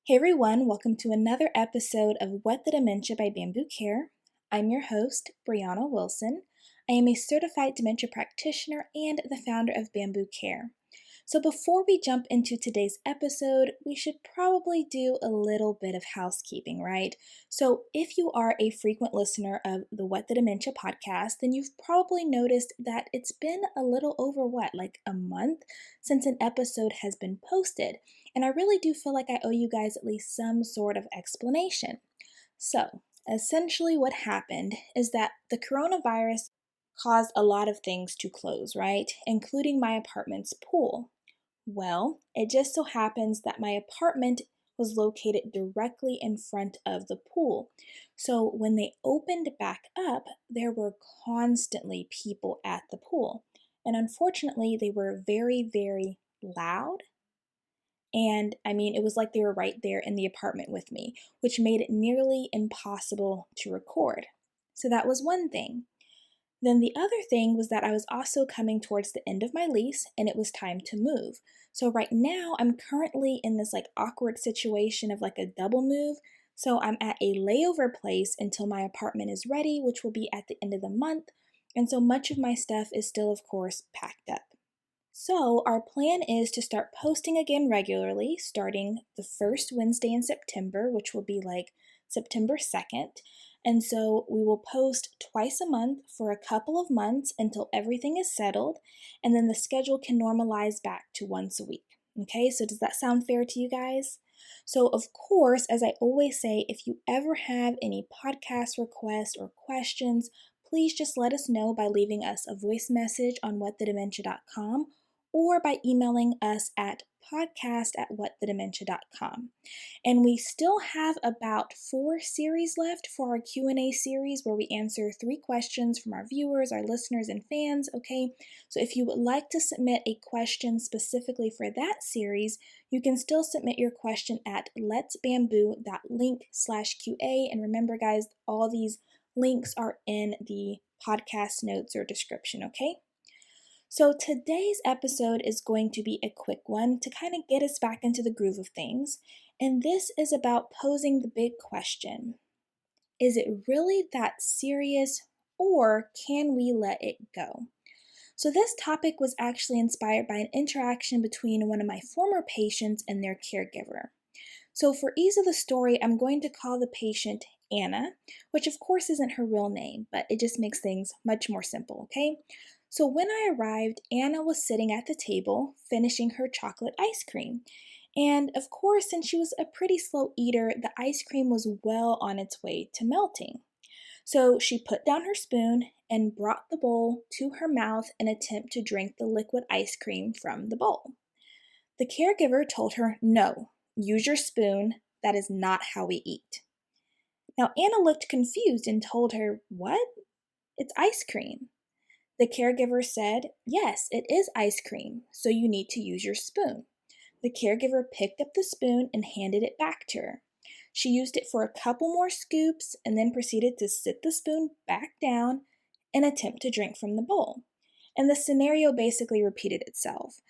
Hey everyone, welcome to another episode of What the Dementia by Bambu Care. I'm your host, Brianna Wilson. I am a certified dementia practitioner and the founder of Bambu Care. So before we jump into today's episode, we should probably do a little bit of housekeeping, right? So if you are a frequent listener of the What the Dementia podcast, then you've probably noticed that it's been a little over like a month since an episode has been posted. And I really do feel like I owe you guys at least some sort of explanation. So, essentially, what happened is that the coronavirus caused a lot of things to close, right? Including my apartment's pool. Well, it just so happens that my apartment was located directly in front of the pool. So when they opened back up, there were constantly people at the pool. And unfortunately, they were very, very loud. And I mean, it was like they were right there in the apartment with me, which made it nearly impossible to record. So that was one thing. Then the other thing was that I was also coming towards the end of my lease and it was time to move. So right now I'm currently in this awkward situation of a double move. So I'm at a layover place until my apartment is ready, which will be at the end of the month. And so much of my stuff is still, of course, packed up. So, our plan is to start posting again regularly starting the first Wednesday in September, which will be September 2nd. And so, we will post twice a month for a couple of months until everything is settled, and then the schedule can normalize back to once a week. Okay, so does that sound fair to you guys? So, of course, as I always say, if you ever have any podcast requests or questions, please just let us know by leaving us a voice message on whatthedementia.com or by emailing us at podcast@whatthedementia.com. And we still have about 4 series left for our Q&A series where we answer 3 questions from our viewers, our listeners, and fans, okay? So if you would like to submit a question specifically for that series, you can still submit your question at letsbamboo.link/QA. And remember, guys, all these links are in the podcast notes or description, okay? So today's episode is going to be a quick one to kind of get us back into the groove of things. And this is about posing the big question. Is it really that serious, or can we let it go? So this topic was actually inspired by an interaction between one of my former patients and their caregiver. So for ease of the story, I'm going to call the patient Anna, which of course isn't her real name, but it just makes things much more simple, okay? So when I arrived, Anna was sitting at the table finishing her chocolate ice cream. And of course, since she was a pretty slow eater, the ice cream was well on its way to melting. So she put down her spoon and brought the bowl to her mouth in an attempt to drink the liquid ice cream from the bowl. The caregiver told her, "No, use your spoon. That is not how we eat." Now Anna looked confused and told her, "What? It's ice cream." The caregiver said, "Yes, it is ice cream, so you need to use your spoon." The caregiver picked up the spoon and handed it back to her. She used it for a couple more scoops and then proceeded to sit the spoon back down and attempt to drink from the bowl. And the scenario basically repeated itself.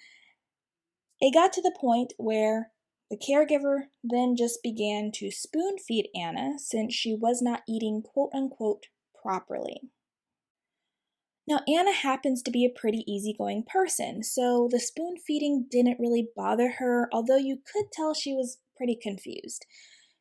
It got to the point where the caregiver then just began to spoon feed Anna since she was not eating quote unquote properly. Now, Anna happens to be a pretty easygoing person, so the spoon feeding didn't really bother her, although you could tell she was pretty confused.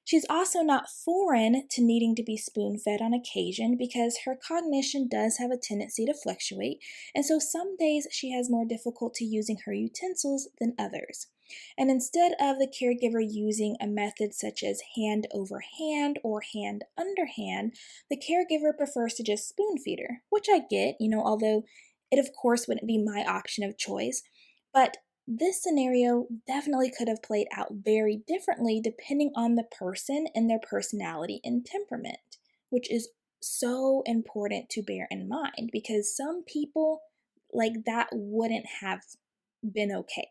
She's also not foreign to needing to be spoon fed on occasion because her cognition does have a tendency to fluctuate, and so some days she has more difficulty using her utensils than others. And instead of the caregiver using a method such as hand over hand or hand under hand, the caregiver prefers to just spoon feed her, which I get, although it of course wouldn't be my option of choice. But this scenario definitely could have played out very differently depending on the person and their personality and temperament, which is so important to bear in mind because some people like that wouldn't have been okay.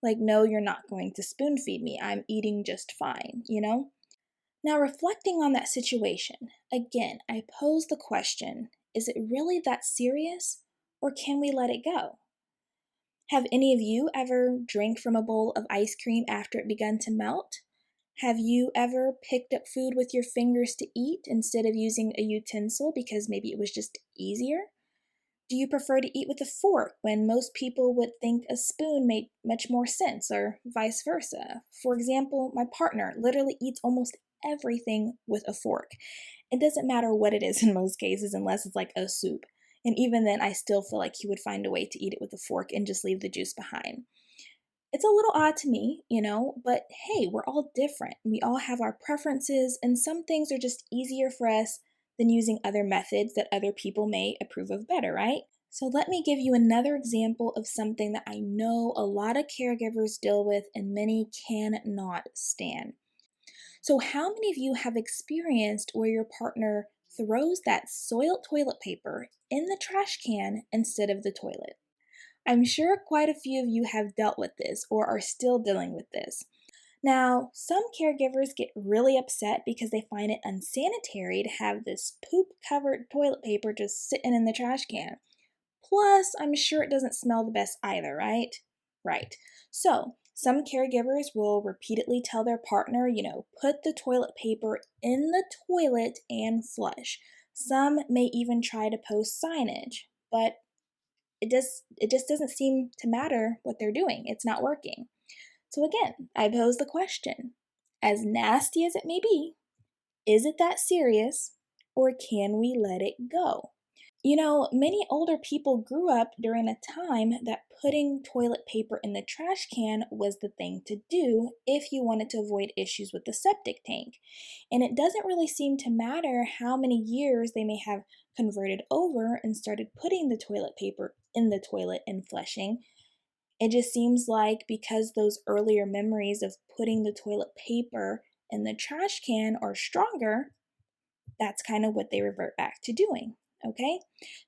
No, you're not going to spoon feed me. I'm eating just fine. Now, reflecting on that situation, again, I pose the question, is it really that serious, or can we let it go? Have any of you ever drank from a bowl of ice cream after it begun to melt? Have you ever picked up food with your fingers to eat instead of using a utensil because maybe it was just easier? Do you prefer to eat with a fork when most people would think a spoon made much more sense, or vice versa? For example, my partner literally eats almost everything with a fork. It doesn't matter what it is in most cases, unless it's like a soup. And even then, I still feel like he would find a way to eat it with a fork and just leave the juice behind. It's a little odd to me, but hey, we're all different. We all have our preferences, and some things are just easier for us than using other methods that other people may approve of better, right? So, let me give you another example of something that I know a lot of caregivers deal with and many cannot stand. So, how many of you have experienced where your partner throws that soiled toilet paper in the trash can instead of the toilet? I'm sure quite a few of you have dealt with this or are still dealing with this. Now, some caregivers get really upset because they find it unsanitary to have this poop covered toilet paper just sitting in the trash can. Plus, I'm sure it doesn't smell the best either, right? Right. So, some caregivers will repeatedly tell their partner, put the toilet paper in the toilet and flush. Some may even try to post signage, but it just doesn't seem to matter what they're doing. It's not working. So again, I pose the question, as nasty as it may be, is it that serious, or can we let it go? Many older people grew up during a time that putting toilet paper in the trash can was the thing to do if you wanted to avoid issues with the septic tank. And it doesn't really seem to matter how many years they may have converted over and started putting the toilet paper in the toilet and flushing. It just seems like because those earlier memories of putting the toilet paper in the trash can are stronger, that's kind of what they revert back to doing. Okay?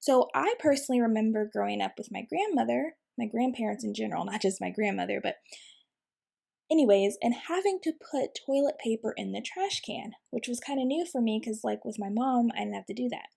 So I personally remember growing up with my grandmother, my grandparents in general, not just my grandmother, but anyways, and having to put toilet paper in the trash can, which was kind of new for me because, like, with my mom, I didn't have to do that.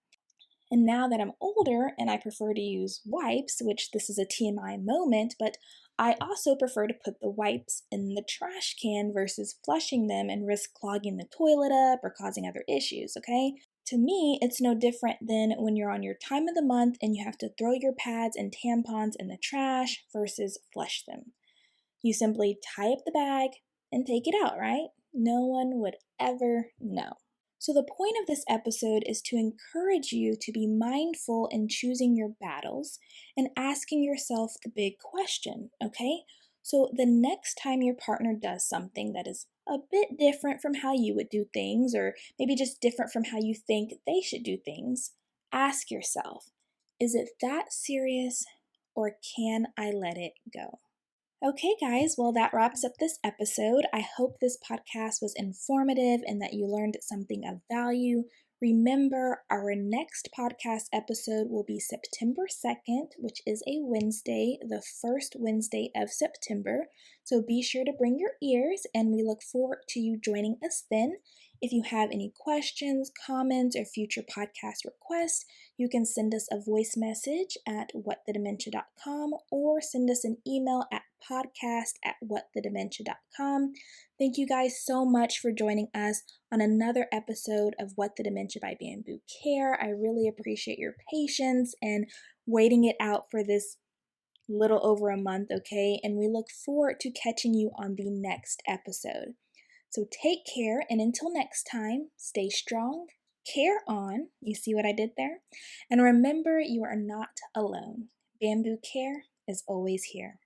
And now that I'm older and I prefer to use wipes, which this is a TMI moment, but I also prefer to put the wipes in the trash can versus flushing them and risk clogging the toilet up or causing other issues, okay? To me, it's no different than when you're on your time of the month and you have to throw your pads and tampons in the trash versus flush them. You simply tie up the bag and take it out, right? No one would ever know. So, the point of this episode is to encourage you to be mindful in choosing your battles and asking yourself the big question, okay? So, the next time your partner does something that is a bit different from how you would do things, or maybe just different from how you think they should do things, ask yourself, is it that serious, or can I let it go? Okay, guys, well, that wraps up this episode. I hope this podcast was informative and that you learned something of value. Remember, our next podcast episode will be September 2nd, which is a Wednesday, the first Wednesday of September. So be sure to bring your ears, and we look forward to you joining us then. If you have any questions, comments, or future podcast requests, you can send us a voice message at whatthedementia.com or send us an email at podcast@whatthedementia.com. Thank you guys so much for joining us on another episode of What the Dementia by Bambu Care. I really appreciate your patience and waiting it out for this little over a month, okay? And we look forward to catching you on the next episode. So take care, and until next time, stay strong, care on. You see what I did there? And remember, you are not alone. Bambu Care is always here.